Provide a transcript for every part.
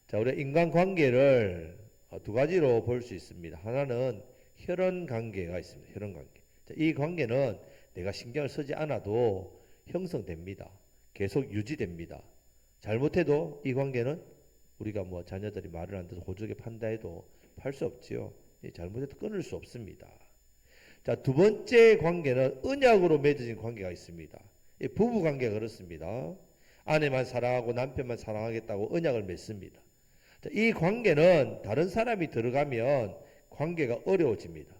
자, 우리 인간관계를 두 가지로 볼 수 있습니다. 하나는 혈연관계가 있습니다. 혈연관계. 자, 이 관계는 내가 신경을 쓰지 않아도 형성됩니다. 계속 유지됩니다. 잘못해도 이 관계는 우리가 뭐 자녀들이 말을 안 듣고 호적에 판다 해도 팔 수 없지요. 잘못해도 끊을 수 없습니다. 자, 두 번째 관계는 언약으로 맺어진 관계가 있습니다. 부부 관계가 그렇습니다. 아내만 사랑하고 남편만 사랑하겠다고 언약을 맺습니다. 자, 이 관계는 다른 사람이 들어가면 관계가 어려워집니다.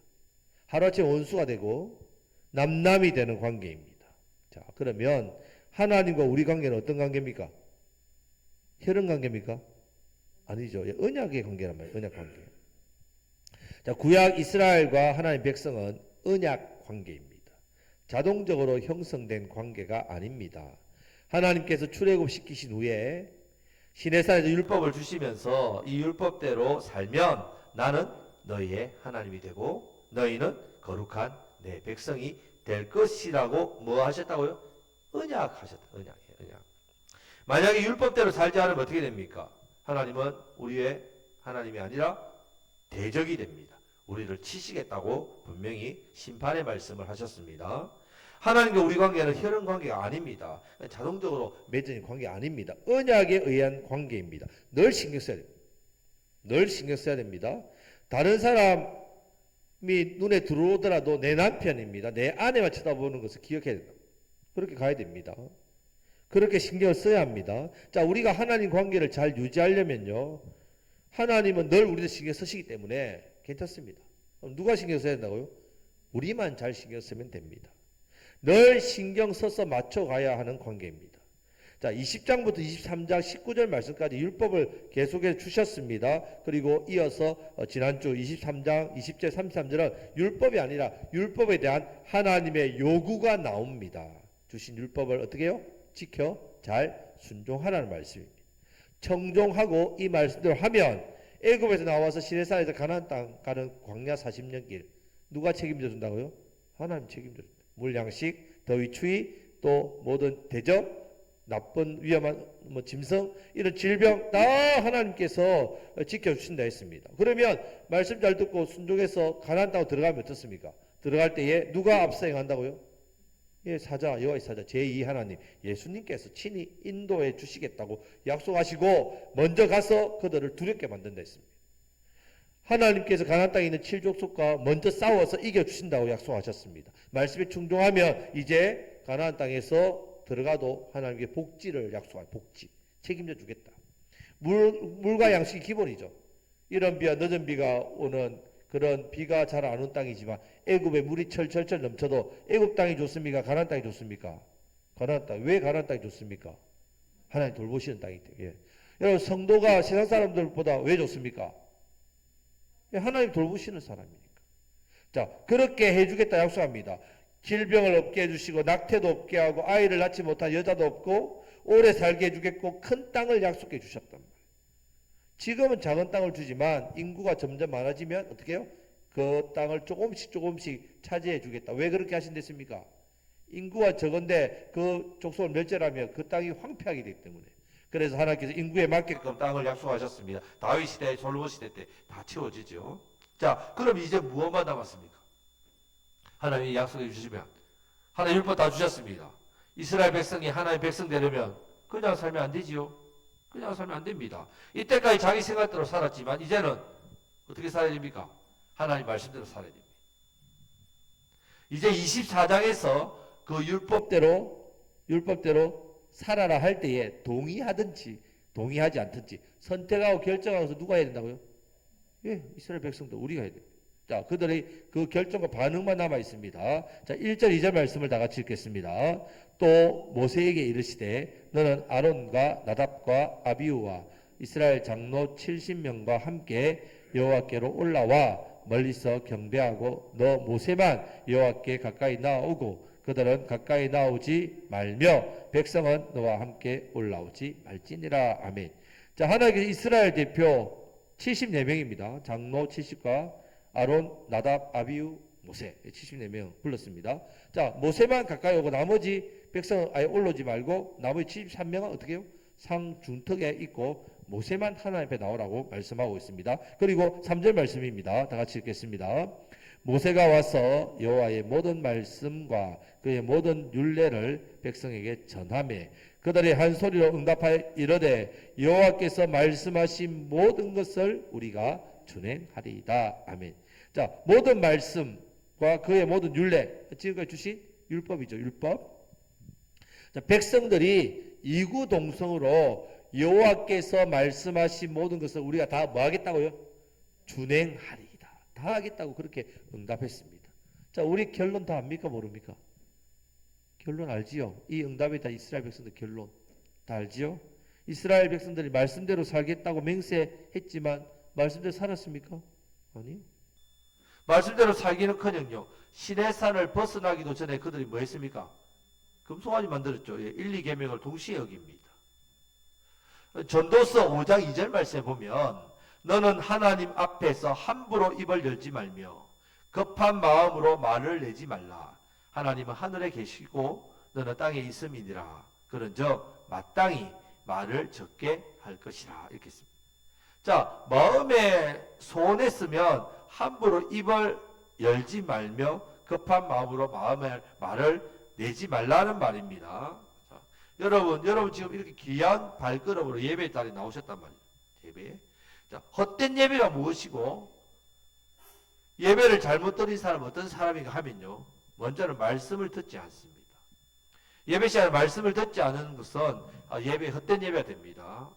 하루아침에 원수가 되고 남남이 되는 관계입니다. 자, 그러면 하나님과 우리 관계는 어떤 관계입니까? 혈연 관계입니까? 아니죠. 언약의 관계란 말이에요. 언약 관계. 자, 구약 이스라엘과 하나님 백성은 언약 관계입니다. 자동적으로 형성된 관계가 아닙니다. 하나님께서 출애굽 시키신 후에 시내산에서 율법을 주시면서 이 율법대로 살면 나는 너희의 하나님이 되고 너희는 거룩한 내 백성이 될 것이라고 뭐 하셨다고요? 언약하셨다. 언약이에요. 언약. 만약에 율법대로 살지 않으면 어떻게 됩니까? 하나님은 우리의 하나님이 아니라 대적이 됩니다. 우리를 치시겠다고 분명히 심판의 말씀을 하셨습니다. 하나님과 우리 관계는 혈연 관계가 아닙니다. 자동적으로 맺어진 관계 아닙니다. 언약에 의한 관계입니다. 늘 신경 써야 됩니다. 늘 신경 써야 됩니다. 다른 사람이 눈에 들어오더라도 내 남편입니다. 내 아내만 쳐다보는 것을 기억해야 된다. 그렇게 가야 됩니다. 그렇게 신경을 써야 합니다. 자, 우리가 하나님 관계를 잘 유지하려면요. 하나님은 늘 우리도 신경 쓰시기 때문에 괜찮습니다. 누가 신경 써야 된다고요? 우리만 잘 신경 쓰면 됩니다. 늘 신경 써서 맞춰가야 하는 관계입니다. 자, 20장부터 23장 19절 말씀까지 율법을 계속해 주셨습니다. 그리고 이어서 지난주 23장 20절 33절은 율법이 아니라 율법에 대한 하나님의 요구가 나옵니다. 주신 율법을 어떻게 해요? 지켜 잘 순종하라는 말씀입니다. 청종하고 이 말씀대로 하면 애굽에서 나와서 시내산에서 가나안 땅 가는 광야 40년 길 누가 책임져 준다고요? 하나님 책임져 준다. 물양식, 더위 추위, 또 모든 대적, 나쁜 위험한 뭐 짐승 이런 질병 다 하나님께서 지켜주신다 했습니다. 그러면 말씀 잘 듣고 순종해서 가나안 땅으로 들어가면 어떻습니까? 들어갈 때에 누가 앞서 행한다고요? 예, 사자, 여호와의 사자, 제2 하나님, 예수님께서 친히 인도해 주시겠다고 약속하시고 먼저 가서 그들을 두렵게 만든다 했습니다. 하나님께서 가나안 땅에 있는 7족속과 먼저 싸워서 이겨주신다고 약속하셨습니다. 말씀에 충종하면 이제 가나안 땅에서 들어가도 하나님께 복지를 약속한 복지, 책임져 주겠다. 물과 양식이 기본이죠. 이런 비와 늦은 비가 오는 그런 비가 잘 안 오는 땅이지만 애굽에 물이 철철철 넘쳐도 애굽 땅이 좋습니까? 가나안 땅이 좋습니까? 가나안 땅. 왜 가나안 땅이 좋습니까? 하나님 돌보시는 땅이기 때문에. 여러분 성도가 세상 사람들보다 왜 좋습니까? 하나님 돌보시는 사람이니까. 자, 그렇게 해주겠다 약속합니다. 질병을 없게 해주시고 낙태도 없게 하고 아이를 낳지 못한 여자도 없고 오래 살게 해주겠고 큰 땅을 약속해 주셨단 말이에요. 지금은 작은 땅을 주지만 인구가 점점 많아지면 어떻게 해요? 그 땅을 조금씩 차지해 주겠다. 왜 그렇게 하신댔습니까? 인구가 적은데 그 족속을 멸절하면 그 땅이 황폐하게 되기 때문에. 그래서 하나님께서 인구에 맞게끔 땅을 약속하셨습니다. 다윗 시대, 솔로몬 시대 때 다 채워지죠. 자, 그럼 이제 무엇만 남았습니까? 하나님이 약속해 주시면 하나님 율법 다 주셨습니다. 이스라엘 백성이 하나님 백성 되려면 그냥 살면 안 되지요. 그냥 살면 안 됩니다. 이때까지 자기 생각대로 살았지만 이제는 어떻게 살아야 됩니까? 하나님 말씀대로 살아야 됩니다. 이제 24장에서 그 율법대로 살아라 할 때에 동의하든지 동의하지 않든지 선택하고 결정하고서 누가 해야 된다고요? 예, 이스라엘 백성도 우리가 해야 됩니다. 자, 그들의 그 결정과 반응만 남아 있습니다. 자, 1절, 2절 말씀을 다 같이 읽겠습니다. 또 모세에게 이르시되 너는 아론과 나답과 아비우와 이스라엘 장로 70명과 함께 여호와께로 올라와 멀리서 경배하고 너 모세만 여호와께 가까이 나오고 그들은 가까이 나오지 말며 백성은 너와 함께 올라오지 말지니라. 아멘. 자, 하나님께서 이스라엘 대표 74명입니다. 장로 70과 아론, 나답, 아비우, 모세 74명 불렀습니다. 자, 모세만 가까이 오고 나머지 백성은 아예 올라오지 말고 나머지 73명은 어떻게 해요? 상중턱에 있고 모세만 하나님 앞에 나오라고 말씀하고 있습니다. 그리고 3절 말씀입니다. 다 같이 읽겠습니다. 모세가 와서 여호와의 모든 말씀과 그의 모든 율례를 백성에게 전하매 그들이 한 소리로 응답하여 이르되 여호와께서 말씀하신 모든 것을 우리가 준행하리이다. 아멘. 자, 모든 말씀과 그의 모든 율례, 지금까지 주신 율법이죠. 율법. 자, 백성들이 이구동성으로 여호와께서 말씀하신 모든 것을 우리가 다 뭐 하겠다고요? 준행하리이다. 다 하겠다고 그렇게 응답했습니다. 자, 우리 결론 다 압니까? 모릅니까? 결론 알지요? 이 응답에 다 이스라엘 백성들 결론 다 알지요? 이스라엘 백성들이 말씀대로 살겠다고 맹세했지만 말씀대로 살았습니까? 아니요. 말씀대로 살기는커녕요. 시내산을 벗어나기도 전에 그들이 뭐 했습니까? 금송아지 만들었죠. 1, 2계명을 동시에 어깁니다. 전도서 5장 2절 말씀에 보면 너는 하나님 앞에서 함부로 입을 열지 말며 급한 마음으로 말을 내지 말라. 하나님은 하늘에 계시고 너는 땅에 있음이니라. 그런즉 마땅히 말을 적게 할 것이라. 이렇게 했습니다. 자, 마음에 소원했으면 함부로 입을 열지 말며 급한 마음으로 마음의 말을 내지 말라는 말입니다. 자, 여러분 지금 이렇게 귀한 발걸음으로 예배의 날에 나오셨단 말이에요. 예배에. 자, 헛된 예배가 무엇이고 예배를 잘못 드린 사람은 어떤 사람인가 하면요. 먼저는 말씀을 듣지 않습니다. 예배 시간에 말씀을 듣지 않은 것은 예배 헛된 예배가 됩니다.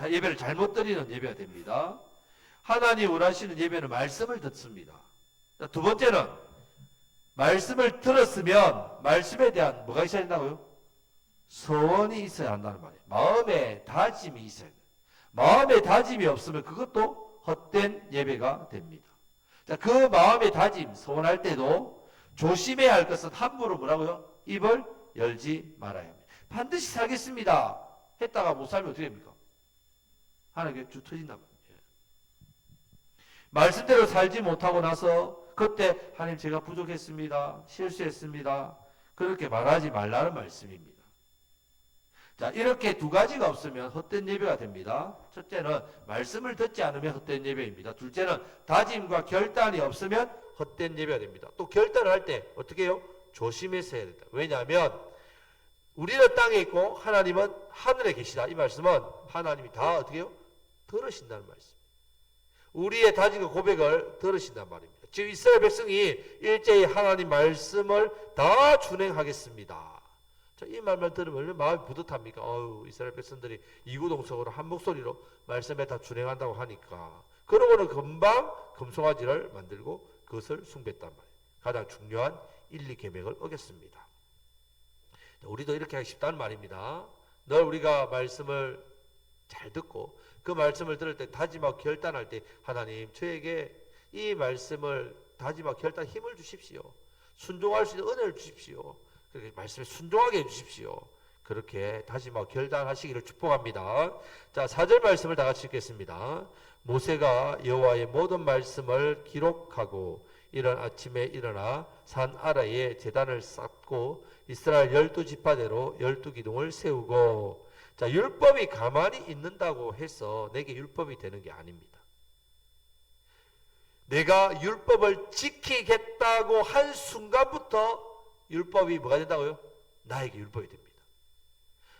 예배를 잘못 드리는 예배가 됩니다. 하나님 원하시는 예배는 말씀을 듣습니다. 자, 두 번째는 말씀을 들었으면 말씀에 대한 뭐가 있어야 된다고요? 소원이 있어야 한다는 말이에요. 마음에 다짐이 있어야 돼요. 마음에 다짐이 없으면 그것도 헛된 예배가 됩니다. 자, 그 마음의 다짐, 소원할 때도 조심해야 할 것은 함부로 뭐라고요? 입을 열지 말아야 합니다. 반드시 살겠습니다. 했다가 못 살면 어떻게 됩니까? 하나님께 쭉 터진단 말이에요. 말씀대로 살지 못하고 나서 그때 하나님 제가 부족했습니다. 실수했습니다. 그렇게 말하지 말라는 말씀입니다. 자, 이렇게 두 가지가 없으면 헛된 예배가 됩니다. 첫째는 말씀을 듣지 않으면 헛된 예배입니다. 둘째는 다짐과 결단이 없으면 헛된 예배가 됩니다. 또 결단을 할 때 어떻게 해요? 조심해서 해야 된다. 왜냐하면 우리는 땅에 있고 하나님은 하늘에 계시다. 이 말씀은 하나님이 다 어떻게 해요? 들으신다는 말씀. 우리의 다짐과 고백을 들으신단 말입니다. 즉 이스라엘 백성이 일제히 하나님 말씀을 다 준행하겠습니다. 자, 이 말만 들으면 얼마나 마음이 뿌듯합니까? 이스라엘 백성들이 이구동성으로 한 목소리로 말씀에 다 준행한다고 하니까. 그러고는 금방 금송아지를 만들고 그것을 숭배했단 말이에요. 가장 중요한 1, 2계명을 어겼습니다. 우리도 이렇게 하기 쉽다는 말입니다. 늘 우리가 말씀을 잘 듣고 그 말씀을 들을 때 다짐하고 결단할 때 하나님 저에게 이 말씀을 다짐하고 결단 힘을 주십시오. 순종할 수 있는 은혜를 주십시오. 그렇게 말씀에 순종하게 해주십시오. 그렇게 다짐하고 결단하시기를 축복합니다. 자, 4절 말씀을 다 같이 읽겠습니다. 모세가 여호와의 모든 말씀을 기록하고 이른 아침에 일어나 산 아래에 제단을 쌓고 이스라엘 12지파대로 12기둥을 세우고. 자, 율법이 가만히 있는다고 해서 내게 율법이 되는 게 아닙니다. 내가 율법을 지키겠다고 한 순간부터 율법이 뭐가 된다고요? 나에게 율법이 됩니다.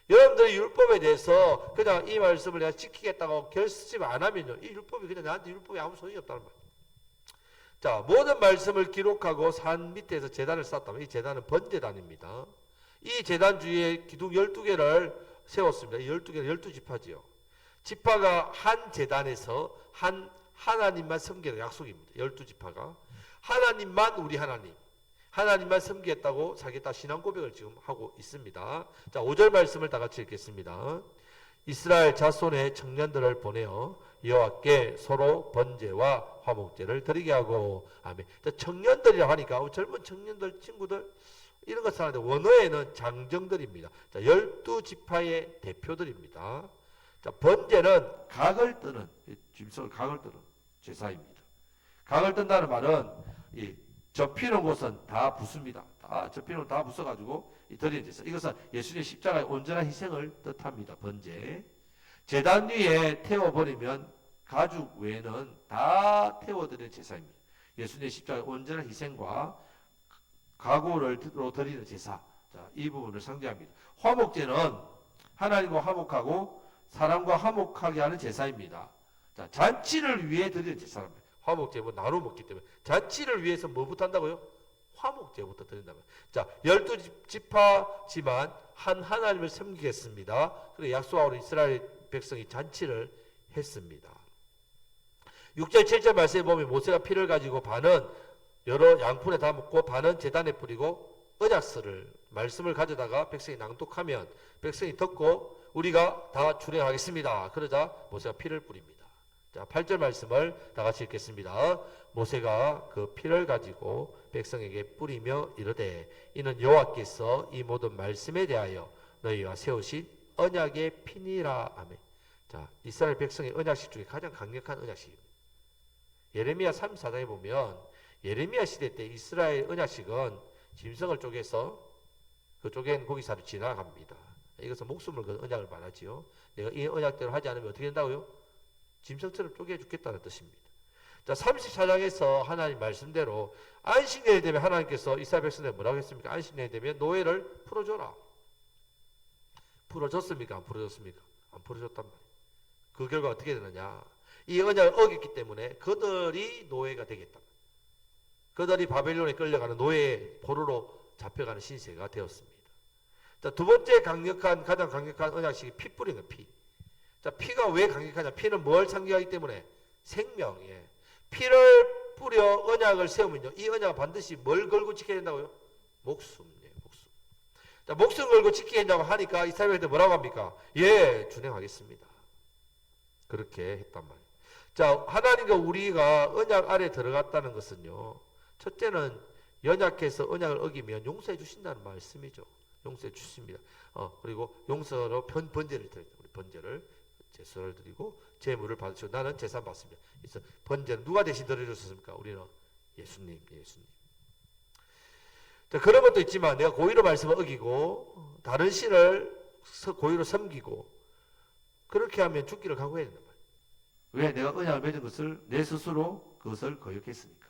여러분들이 율법에 대해서 그냥 이 말씀을 내가 지키겠다고 결심 안 하면요, 이 율법이 그냥 나한테 율법이 아무 소용이 없다는 말이에요. 자, 모든 말씀을 기록하고 산 밑에서 제단을 쌓았다면 이 제단은 번제단입니다. 이 제단 주위에 기둥 12개를 세웠습니다. 12개는 12지파지요. 지파가 한 제단에서 하나님만 섬기는 약속입니다. 12지파가 하나님만 우리 하나님만 섬기겠다고 자기다 신앙 고백을 지금 하고 있습니다. 자, 5절 말씀을 다 같이 읽겠습니다. 이스라엘 자손의 청년들을 보내어 여호와께 서로 번제와 화목제를 드리게 하고. 아멘. 자, 청년들이라고 하니까 젊은 청년들 친구들 이런 것을 하는데 원어에는 장정들입니다. 자, 12지파의 대표들입니다. 자, 번제는 각을 뜨는 짐승을 각을 뜨는 제사입니다. 각을 뜬다는 말은 이 접히는 곳은 다 붓습니다. 다 접히는 곳 다 부숴가지고 드리는 제사. 이것은 예수님의 십자가의 온전한 희생을 뜻합니다. 번제. 제단 위에 태워버리면 가죽 외에는 다 태워드리는 제사입니다. 예수님의 십자가의 온전한 희생과 각오를 드리는 제사. 자, 이 부분을 상징합니다. 화목제는 하나님과 화목하고 사람과 화목하게 하는 제사입니다. 자, 잔치를 위해 드리는 제사입니다. 화목제 뭐 나눠 먹기 때문에 잔치를 위해서 뭐부터 한다고요? 화목제부터 드린다면. 자, 12지파지만 한 하나님을 섬기겠습니다. 그리고 약속하고 이스라엘 백성이 잔치를 했습니다. 6절 7절 말씀에 보면 모세가 피를 가지고 반은 여러 양푼에 담고 반은 제단에 뿌리고 언약서를 말씀을 가져다가 백성이 낭독하면 백성이 듣고 우리가 다 출애하겠습니다. 그러자 모세가 피를 뿌립니다. 자, 8절 말씀을 다 같이 읽겠습니다. 모세가 그 피를 가지고 백성에게 뿌리며 이르되 이는 여호와께서 이 모든 말씀에 대하여 너희와 세우신 언약의 피니라. 아멘. 자, 이스라엘 백성의 언약식 중에 가장 강력한 언약식입니다. 예레미야 34장에 보면 예레미야 시대 때 이스라엘 언약식은 짐승을 쪼개서 그 쪼갠 고기살을 지나갑니다. 이것은 목숨을 건 언약을 말하지요. 내가 이 언약대로 하지 않으면 어떻게 된다고요? 짐승처럼 쪼개 죽겠다는 뜻입니다. 자, 34장에서 하나님 말씀대로 안식년이 되면 하나님께서 이스라엘 백성들에게 뭐라고 했습니까? 안식년이 되면 노예를 풀어줘라. 풀어줬습니까? 안 풀어줬습니까? 안 풀어줬단 말이에요. 그 결과 어떻게 되느냐? 이 언약을 어겼기 때문에 그들이 노예가 되겠다. 그들이 바벨론에 끌려가는 노예의 포로로 잡혀가는 신세가 되었습니다. 자, 두 번째 가장 강력한 언약식이 피 뿌리는 거예요. 피. 자, 피가 왜 강력하냐? 피는 뭘 상징하기 때문에? 생명이에요. 피를 뿌려 언약을 세우면요, 이 언약은 반드시 뭘 걸고 지켜야 된다고요? 목숨이에요. 목숨. 자, 목숨 걸고 지켜야 된다고 하니까 이스라엘한테 뭐라고 합니까? 예, 준행하겠습니다. 그렇게 했단 말이에요. 자, 하나님과 우리가 언약 아래 들어갔다는 것은요, 첫째는 연약해서 언약을 어기면 용서해 주신다는 말씀이죠. 용서해 주십니다. 그리고 용서로 번제를 드립니다. 우리 번제를 제수를 드리고 제물을 받으시고 나는 제사 받습니다. 그래서 번제는 누가 대신 드려줬습니까? 우리는 예수님. 자, 그런 것도 있지만 내가 고의로 말씀을 어기고 다른 신을 고의로 섬기고 그렇게 하면 죽기를 각오해야 된단 말이에요. 왜? 내가 언약을 맺은 것을 내 스스로 그것을 거역했으니까.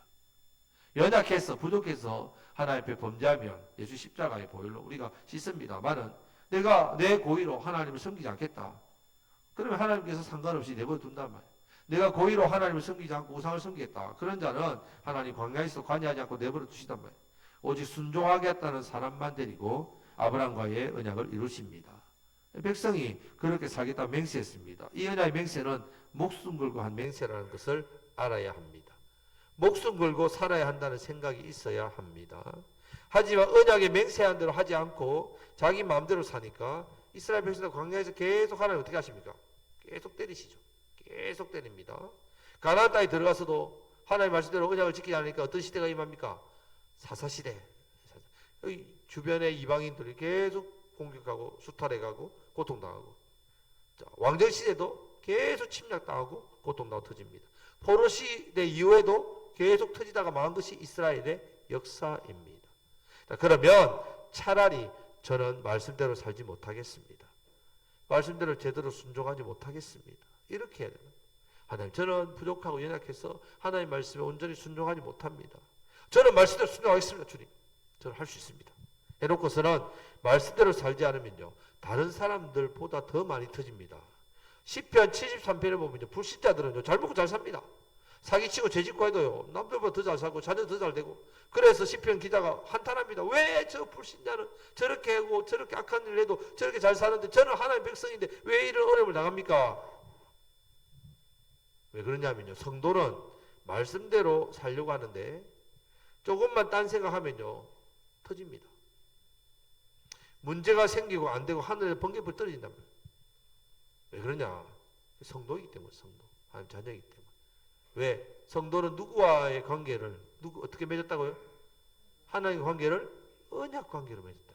연약해서 부족해서 하나님 앞에 범죄하면 예수 십자가의 보혈로 우리가 씻습니다만은 내가 내 고의로 하나님을 섬기지 않겠다. 그러면 하나님께서 상관없이 내버려 둔단 말이에요. 내가 고의로 하나님을 섬기지 않고 우상을 섬기겠다. 그런 자는 하나님 광야에서 관여하지 않고 내버려 두시단 말이에요. 오직 순종하겠다는 사람만 데리고 아브라함과의 언약을 이루십니다. 백성이 그렇게 살겠다 맹세했습니다. 이 언약의 맹세는 목숨 걸고 한 맹세라는 것을 알아야 합니다. 목숨 걸고 살아야 한다는 생각이 있어야 합니다. 하지만 언약의 맹세한 대로 하지 않고 자기 마음대로 사니까 이스라엘 백성들 광야에서 계속 하나님 어떻게 하십니까? 계속 때리시죠. 계속 때립니다. 가나안 땅에 들어가서도 하나님 말씀대로 언약을 지키지 않으니까 어떤 시대가 임합니까? 사사시대. 주변의 이방인들이 계속 공격하고 수탈해가고 고통당하고, 자, 왕정시대도 계속 침략당하고 고통당하고 터집니다. 포로시대 이후에도 계속 터지다가 망한 것이 이스라엘의 역사입니다. 자, 그러면 차라리 저는 말씀대로 살지 못하겠습니다. 말씀대로 제대로 순종하지 못하겠습니다. 이렇게 해야 됩니다. 하나님, 저는 부족하고 연약해서 하나님 말씀에 온전히 순종하지 못합니다. 저는 말씀대로 순종하겠습니다. 주님, 저는 할 수 있습니다. 해놓고서는 말씀대로 살지 않으면요, 다른 사람들보다 더 많이 터집니다. 시편 73편에 보면요, 불신자들은요, 잘 먹고 잘 삽니다. 사기치고 죄짓고 해도요, 남들보다 더 잘 살고 자녀 더 잘 되고. 그래서 시편 기자가 한탄합니다. 왜 저 불신자는 저렇게 하고 저렇게 악한 일을 해도 저렇게 잘 사는데 저는 하나님의 백성인데 왜 이런 어려움을 당합니까? 왜 그러냐면요, 성도는 말씀대로 살려고 하는데 조금만 딴 생각하면요, 터집니다. 문제가 생기고 안 되고 하늘에 번개불 떨어진단 말이에요. 왜 그러냐? 성도이기 때문에. 성도, 하나님 자녀이기 때문에. 왜? 성도는 누구와의 관계를 어떻게 맺었다고요? 하나님과 관계를 언약 관계로 맺었다.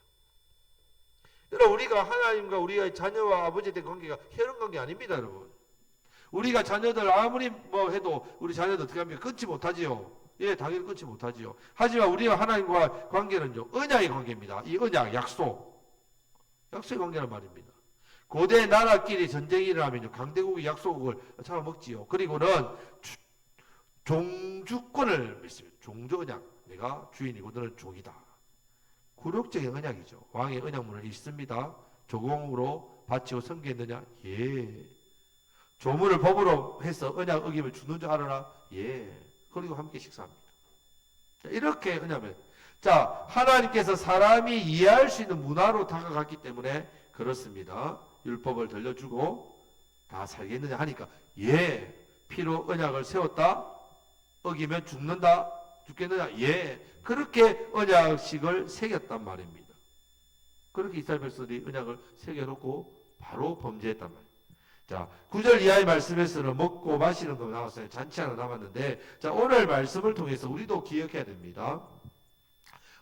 여러분, 우리가 하나님과 우리의 자녀와 아버지에 대한 관계가 혈연 관계 아닙니다, 여러분. 우리가 자녀들 아무리 뭐 해도 우리 자녀들 어떻게 합니까? 끊지 못하지요. 예, 당연히 끊지 못하지요. 하지만 우리와 하나님과 관계는요, 언약의 관계입니다. 이 언약, 약속의 관계란 말입니다. 고대 나라끼리 전쟁이 일어나면 강대국이 약소국을 잡아먹지요. 그리고는 종주권을 맺습니다. 종주 언약. 내가 주인이고 너는 종이다. 굴욕적인 언약이죠. 왕의 언약문을 읽습니다. 조공으로 바치고 섬기느냐? 예. 조문을 법으로 해서 언약 어기면 죽는 줄 알아라? 예. 그리고 함께 식사합니다. 자, 이렇게 언약을. 자, 하나님께서 사람이 이해할 수 있는 문화로 다가갔기 때문에 그렇습니다. 율법을 들려주고 다 살겠느냐 하니까 예. 피로 언약을 세웠다. 어기면 죽는다. 죽겠느냐? 예. 그렇게 언약식을 새겼단 말입니다. 그렇게 이스라엘 백성들이 언약을 새겨놓고 바로 범죄했단 말이에요. 자, 9절 이하의 말씀에서는 먹고 마시는 거 나왔어요. 잔치 하나 남았는데, 자, 오늘 말씀을 통해서 우리도 기억해야 됩니다.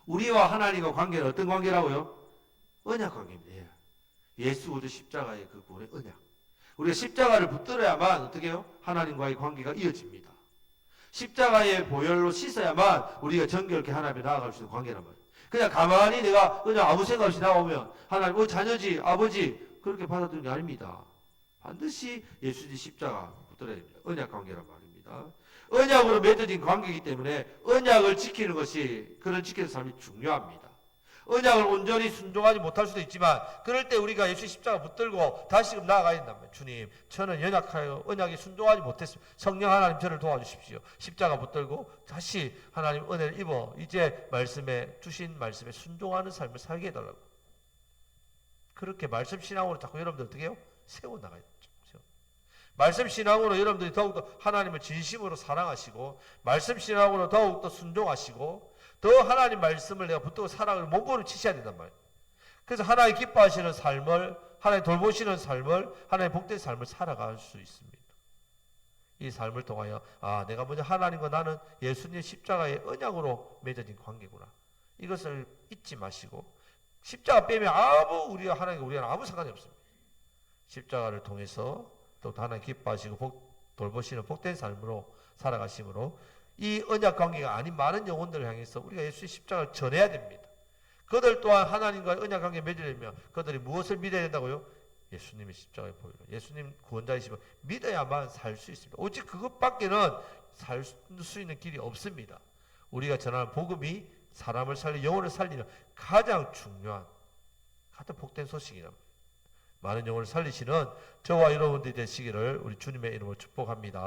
우리와 하나님과 관계는 어떤 관계라고요? 언약 관계입니다. 예. 예수 그리스도 십자가의 그 구원의 언약. 우리가 십자가를 붙들어야만 어떻게 해요? 하나님과의 관계가 이어집니다. 십자가의 보혈로 씻어야만 우리가 정결케 하나님에 나아갈 수 있는 관계란 말이에요. 그냥 가만히 내가 그냥 아무 생각 없이 나오면 하나님, 자녀지, 아버지 그렇게 받아들이는 게 아닙니다. 반드시 예수님 십자가 붙들어야 됩니다. 언약 관계란 말입니다. 언약으로 맺어진 관계이기 때문에 언약을 지키는 것이, 그런 지키는 삶이 중요합니다. 언약을 온전히 순종하지 못할 수도 있지만 그럴 때 우리가 예수 십자가 붙들고 다시금 나아가야 된다면, 주님 저는 연약하여 언약에 순종하지 못했습니다. 성령 하나님 저를 도와주십시오. 십자가 붙들고 다시 하나님 은혜를 입어 이제 말씀에 주신 말씀에 순종하는 삶을 살게 해달라고. 그렇게 말씀 신앙으로 자꾸 여러분들 어떻게 해요? 세워나가야 되죠. 말씀 신앙으로 여러분들이 더욱더 하나님을 진심으로 사랑하시고 말씀 신앙으로 더욱더 순종하시고 더 하나님 말씀을 내가 붙들고 살아가는 몸부림을 치셔야 된단 말이에요. 그래서 하나님 기뻐하시는 삶을, 하나님 돌보시는 삶을, 하나님 복된 삶을 살아갈 수 있습니다. 이 삶을 통하여 내가 먼저 하나님과 나는 예수님 십자가의 언약으로 맺어진 관계구나. 이것을 잊지 마시고 십자가 빼면 우리가 하나님과 우리는 아무 상관이 없습니다. 십자가를 통해서 또 하나님 기뻐하시고 돌보시는 복된 삶으로 살아가심으로 이 언약 관계가 아닌 많은 영혼들을 향해서 우리가 예수의 십자가를 전해야 됩니다. 그들 또한 하나님과의 언약 관계에 맺으려면 그들이 무엇을 믿어야 된다고요? 예수님의 십자가의 보혈, 예수님 구원자이심을 믿어야만 살 수 있습니다. 오직 그것밖에는 살 수 있는 길이 없습니다. 우리가 전하는 복음이 사람을 살리고 영혼을 살리는 가장 중요한, 가장 복된 소식이랍니다. 많은 영혼을 살리시는 저와 여러분들이 되시기를 우리 주님의 이름으로 축복합니다.